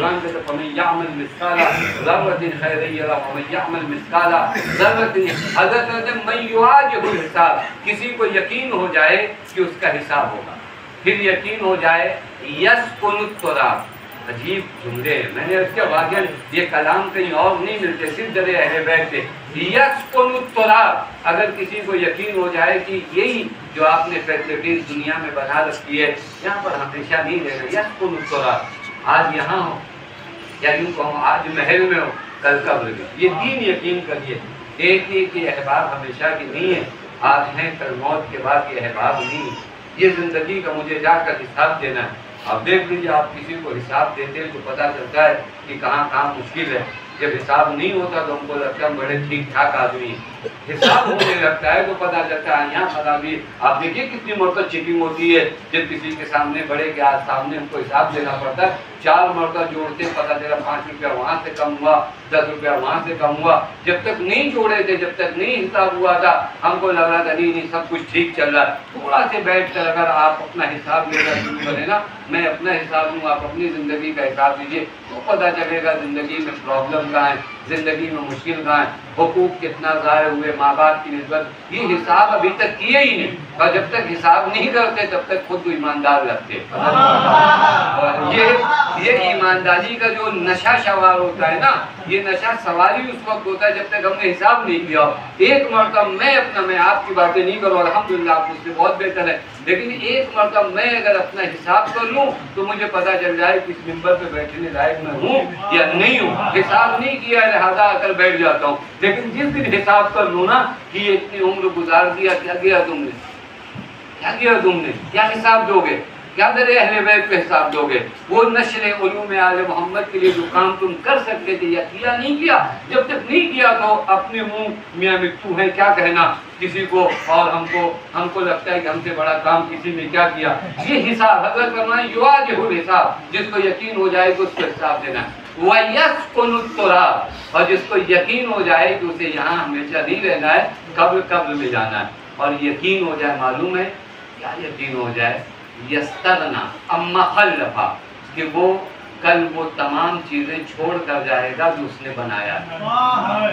कुरान कहता है फमन यअमल मिस्काला ज़र्रतिन खैरन यरा वमन यअमल मिस्काला ज़र्रतिन, हज़रत कहते हैं मैं युवाजिहुल हिसाब, किसी को यकीन हो जाए कि उसका हिसाब होगा, फिर यकीन हो जाए यस्कुनुत तुराब। अजीब जुमले हैं, मैंने उसके वाक़ई ये कलाम कहीं और नहीं मिलते, सिर्फ जरे अहले बैत से। यस्कुनुत तुराब, अगर किसी को यकीन हो जाए कि यही जो आपने फैसिलिटीज दुनिया में बना रखी है यहाँ पर हमेशा नहीं रहना, यस्कुनुत तुराब, आज यहाँ हो या यूँ कहूँ आज महल में हो कल कब्र में, ये तीन यकीन करिए। एक ही कि अहबाब हमेशा की नहीं है, आज हैं कल मौत के बाद ये अहबाब नहीं है, ये ज़िंदगी का मुझे जाकर हिसाब देना है। आप देख लीजिए, आप किसी को हिसाब देते हैं तो पता चलता है कि कहाँ कहाँ मुश्किल है। जब हिसाब नहीं होता तो हमको लगता है बड़े ठीक ठाक आदमी, हिसाब होने लगता है तो पता चलता है यहाँ खराबी। आप देखिए कितनी मरतब चेकिंग होती है, जब किसी के सामने बड़े के सामने हमको हिसाब देना पड़ता है, 4 मरतब जोड़ते पता चला 5 रुपया वहाँ से कम हुआ, 10 रुपया वहाँ से कम हुआ। जब तक नहीं जोड़े थे, जब तक नहीं हिसाब हुआ था, हमको लग रहा था नहीं सब कुछ ठीक चल रहा है। थोड़ा से बैठ कर अगर आप अपना हिसाब लेना शुरू करें ना, मैं अपना हिसाब लूँ, आप अपनी ज़िंदगी का हिसाब लीजिए, तो पता चलेगा ज़िंदगी में प्रॉब्लम कहाँ है, ज़िंदगी में मुश्किल कहाँ है, हुकूक कितना ज़ाहिर हुए माँ बाप की निस्बत, ये हिसाब अभी तक किए ही नहीं। और जब तक हिसाब नहीं करते तब तक खुद ईमानदार लगते। और ये ईमानदारी का जो नशा सवार होता है ना, ये नशा सवारी उस वक्त होता है जब तक हमने हिसाब नहीं किया। एक मरतब मैं आपकी बातें नहीं करूँ, अल्हम्दुलिल्लाह आप मुझसे बहुत बेहतर है, लेकिन एक मरतब मैं अगर अपना हिसाब कर लूँ तो मुझे पता चल जाए कि इस मिंबर पे बैठने लायक मैं हूँ या नहीं हूँ। हिसाब नहीं किया लिहाजा आकर बैठ जाता हूँ, लेकिन जिस दिन हिसाब कर लूँ ना कि ये इतनी उम्र गुजार दिया, क्या किया तुमने, क्या किया तुमने, क्या हिसाब दोगे, क्या दरे अहले बैत पे हिसाब दोगे। वो नश्र उलूम आले मोहम्मद के लिए जो काम तुम कर सकते थे या किया नहीं किया, जब तक नहीं किया तो अपने मुंह मियाँ मिट्टू है क्या कहना किसी को, और हमको लगता है कि हमसे बड़ा काम किसी ने क्या किया। ये हिसाब हज़रत फरमाए युवाजिहुल हिसाब, जिसको यकीन हो जाए कि उसको हिसाब देना है। वयस्कुनुत तुराब, और जिसको यकीन हो जाए कि उसे यहाँ हमेशा नहीं रहना है, कब्र में जाना है। और यकीन हो जाए, मालूम है क्या यकीन हो जाए, यस्तगना अम्मा खल्लफा, कि वो कल वो तमाम चीज़ें छोड़ कर जाएगा जो उसने बनाया है।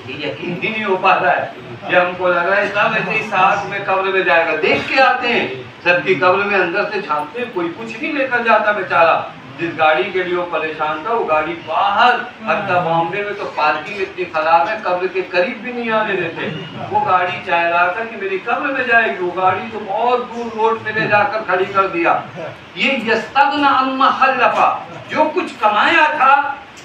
ये यकीन ही नहीं हो पा रहा है, ये हमको लग रहा है सब ऐसे ही साथ में कब्र में जाएगा। देख के आते हैं सबकी कब्र में, अंदर से झांकते हैं, कोई कुछ नहीं लेकर जाता बेचारा। जिस गाड़ी के लिए वो परेशान था वो गाड़ी बाहर, हत्ता बॉम्बे में तो पार्किंग इतनी खराब है कब्र के करीब भी नहीं आने देते। वो गाड़ी चाह रहा था कि मेरी कब्र में जाएगी, वो गाड़ी तो बहुत दूर रोड पे ले जाकर खड़ी कर दिया। ये यस्तगना अम्मा खल्लफा, जो कुछ कमाया था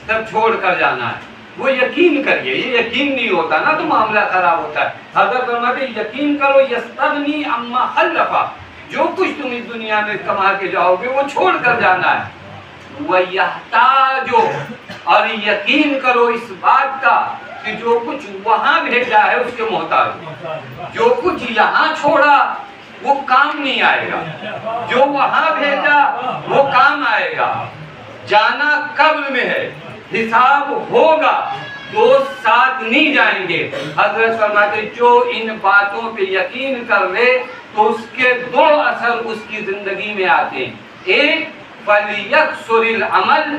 सब छोड़ कर जाना है। वो यकीन करिए, ये यकीन नहीं होता ना तो मामला खराब होता है। हज़रत फरमाते यकीन करो, यस्तगनी अम्मा खल्लफा, जो कुछ तुम इस दुनिया में कमा के जाओगे वो छोड़ कर जाना है। वयहताजो, और यकीन करो इस बात का कि जो कुछ वहां भेजा है उसके मोहताज, जो कुछ यहाँ छोड़ा वो काम नहीं आएगा, जो वहां भेजा वो काम आएगा। जाना कब्र में है, हिसाब होगा, दोस्त साथ नहीं जाएंगे। हज़रत फरमाते जो इन बातों पे यकीन कर ले तो उसके 2 असर उसकी जिंदगी में आते हैं। एक फलियक्सुरिल अमल,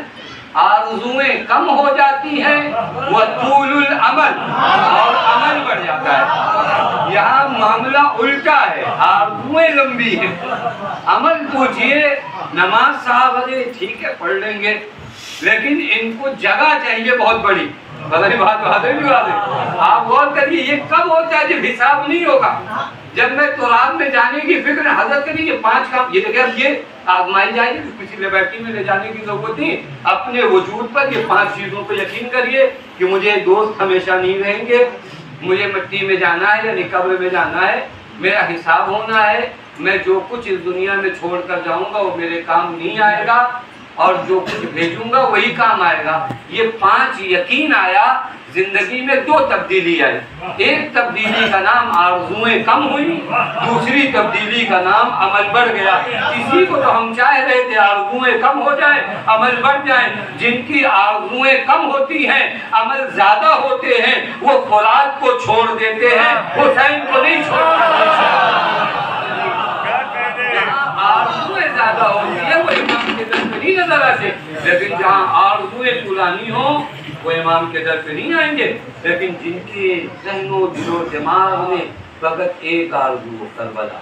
आरज़ुएं कम हो जाती हैं, व तूलुल अमल, और अमल बढ़ जाता है। यहाँ मामला उल्टा है, आरज़ुएं लंबी है, अमल पूछिए। नमाज साहब अरे ठीक है पढ़ लेंगे, लेकिन इनको जगह चाहिए बहुत बड़ी। पता नहीं बात है, आप गौर करिए ये कब होता है जब हिसाब नहीं होगा। जब मैं तुराब में जाने की फिक्र हज़रत करी, ये 5 काम ये देखिए ये आजमाई जाएगी, तो किसी लेबोरेटरी में ले जाने की जरूरत नहीं। अपने वजूद पर ये 5 चीज़ों पर यकीन करिए कि मुझे दोस्त हमेशा नहीं रहेंगे, मुझे मिट्टी में जाना है या कब्र में जाना है, मेरा हिसाब होना है, मैं जो कुछ इस दुनिया में छोड़ कर जाऊँगा वो मेरे काम नहीं आएगा, और जो कुछ भेजूंगा वही काम आएगा। ये 5 यकीन आया, जिंदगी में 2 तब्दीली आई। एक तब्दीली का नाम आरज़ुएं कम हुई, दूसरी तब्दीली का नाम अमल बढ़ गया। इसी को तो हम चाह रहे थे, आरज़ुएं कम हो जाए अमल बढ़ जाए। जिनकी आरज़ुएं कम होती हैं अमल ज्यादा होते हैं, वो फुरात को छोड़ देते हैं, हुसैन को नहीं छोड़ते। आरज़ुएं ज्यादा होती है वो इमाम के नहीं नजर आते, लेकिन जहाँ आरज़ूए पुरानी हो वो इमाम के दर पे नहीं आएंगे। लेकिन जिनके ज़हनो दिलो दिमाग में फकत एक आरज़ू हो करबला,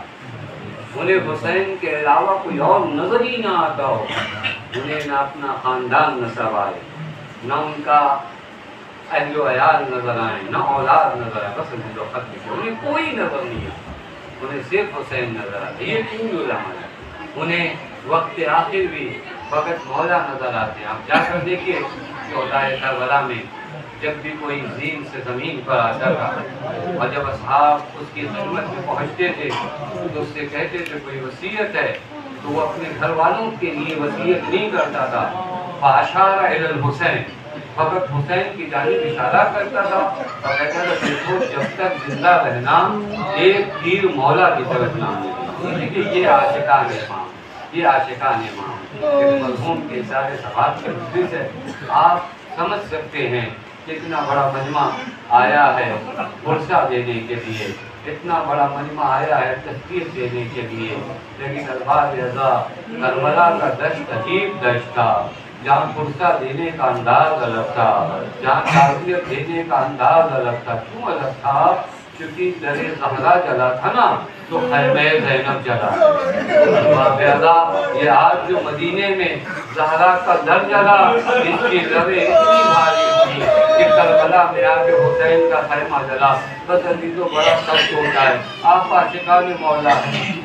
उन्हें हुसैन के अलावा कोई और नजर ही ना आता हो, उन्हें ना अपना खानदान नसब आए, ना उनका अहलो अयाल नजर आए, ना औलाद नजर आए, बस उन्हें कोई नजर नहीं है, उन्हें सिर्फ हुसैन नजर आता है। ये क्यों अमल है? उन्हें वक्त आखिर भी फकत मौला नजर आते हैं। आप जाकर देखिए शोहदाए करबला में जब भी कोई जीन से ज़मीन पर आता था और जब असहाब उसकी खिदमत में पहुँचते थे तो उससे कहते थे कोई वसीयत है, तो वो अपने घर वालों के लिए वसीयत नहीं करता था। फाशारा इलल हुसैन, फकत हुसैन की जानिब इशारा करता था और कहता था देखो जब तक जिंदा रहना एक तीर मौला की तरफ ना मिले। ये आशिकान इमाम, ये आशिकान इमाम मज़मूम के सारे सवाल के नजर से आप समझ सकते हैं कितना बड़ा मजमा आया है पुरसा देने के लिए, इतना बड़ा मजमा आया है तस्वीर देने के लिए। लेकिन अल्फाज़ अज़ा करबला का दश्त अजीब दश्त था, जहाँ पुरसा देने का अंदाज अलग था, जहाँ ताज़ियत देने का अंदाज अलग था। क्यों अलग था? क्योंकि दरे ज़हरा जला था ना, तो खैमे ज़ैनब जला। ये आज जो मदीने में ज़हरा का दर जला, इसकी लबे इतनी भारी थी कि करबला में आके हुसैन का खैमा जला। बस अजीज़ों बड़ा सख्त होता है। आप आशिकान मौला,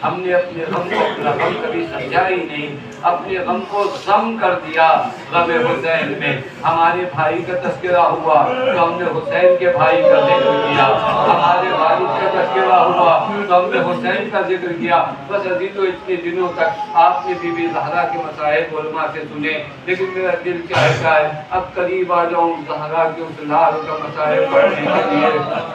हमने अपने गम को अपना गम कभी समझा ही नहीं, अपने गम को गम कर दिया। गम हुसैन में हमारे भाई का तस्करा हुआ तो हमने हुसैन के भाई का जिक्र किया, हमारे वालिद का तस्करा हुआ तो हमने हुसैन का जिक्र किया। बस अजीज़ों इतने दिनों तक आपने बीबी ज़हरा के मसाइब उलमा से सुने, लेकिन मेरा दिल चाहता है अब करीब आ जाऊँ ज़हरा के उस लाल का मसाइब पढ़ने के लिए।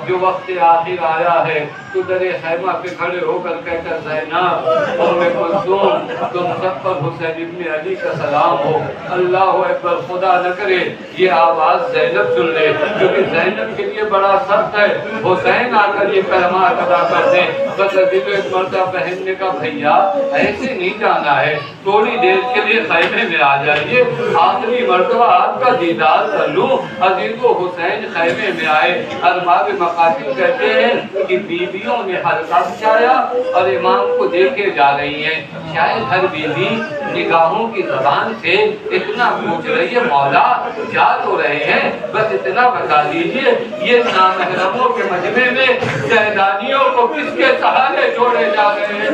जो वक्त आखिर आया है तो दरे खैमा पे खड़े होकर कहकर ज़ैनब और मैं कुलसूम तुम सब पर हुसैन इब्ने अली का सलाम हो। अल्लाह अकबर, खुदा न करे ये आवाज़ ज़ैनब सुन ले, क्योंकि ज़ैनब के लिए बड़ा सख्त है हुसैन आकर ये पैगाम अदा कर दे। बस अजीज़ों एक मर्दा पहनने का भैया ऐसे नहीं जाना है, थोड़ी देर के लिए खैमे में आ जाइए, आखिरी मर्तबा आपका दीदार कर लूँ। अजीज़ों हुसैन खैमे में आए। अरबाब मकासिद कहते हैं कि बीवियों ने हल्का बिछाया और इमाम को देखे जा रही हैं। शायद हर बीवी निगाहों की ज़बान से इतना पूछ रही है मौला जा तो रहे हैं, बस इतना बता दीजिए ये नामहरमों के मजमे में शहदानियों को किसके सहारे छोड़े जा रहे हैं।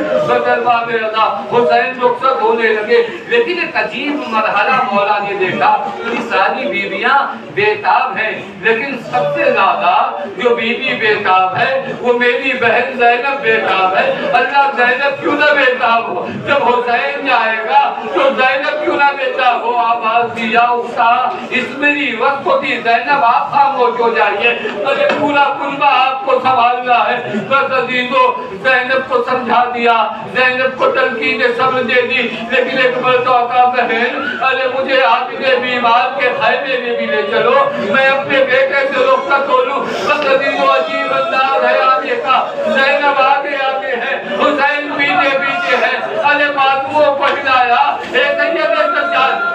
हुसैन रुखसत होने लगे, लेकिन एक अजीब मरहला मौला ने देखा कि सारी बीवियां बेताब हैं, लेकिन सबसे ज्यादा जो बीवी बेताब है वो मेरी बहन ज़ैनब बेताब है। अल्लाह ज़ैनब क्यों ना बेताब हो, जब हुसैन जाएगा तो ज़ैनब क्यों ना बेताब हो। आवाज दिया उठा इसमेरी वक्त होती ज़ैनब आप खामोश हो जाइए, अरे पूरा कुनबा आपको संभालना है। बस अजीजों ज़ैनब को समझा दिया, ज़ैनब को तलकीन सब्र दे दी, लेकिन एक मर्तबा का बहन अरे मुझे आपके बीमार के खैमे में भी ले चलो, मैं अपने बेटे से रुखसत हो लूं। बस अजीजों अजीब अंदाज है आगे का, ज़ैनब आगे आगे है, हुसैन पीछे पीछे है। अरे मासूमों को हिलाया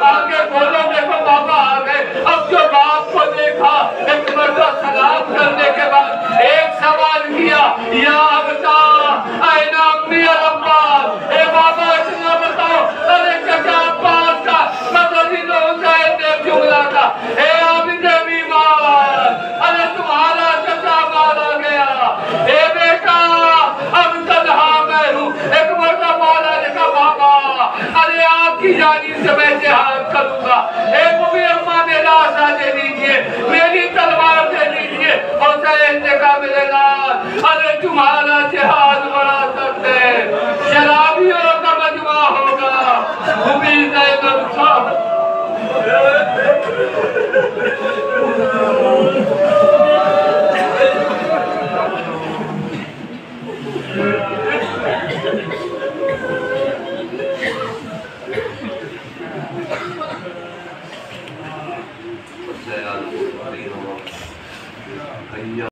आगे बोलो देखो बाबा आ गए। अब जो बाप को देखा एक मर्दा सलाम करने के बाद एक सवाल किया, या अबता आईना अम्मी और अब्बास, ए बाबा इतना बताओ अरे चचा अब्बास का मतलब हुसैन ने जुमला था, ए आबिदे बीमार अरे तुम्हारा चचा मारा गया, ए बेटा अब तन्हा मैं हूँ। एक मर्दा मौला ने कहा बाबा अरे आपकी जानी से मैं जिहाद करूंगा, एक भी अम्मा मेरा आशा दे दीजिए, मेरी तलवार दे दीजिए। हुसैन ने कहा मेरे लाल अरे तुम्हारा जिहाद बड़ा सख्त है, शराबियों का मजमा होगा। उम्मीद है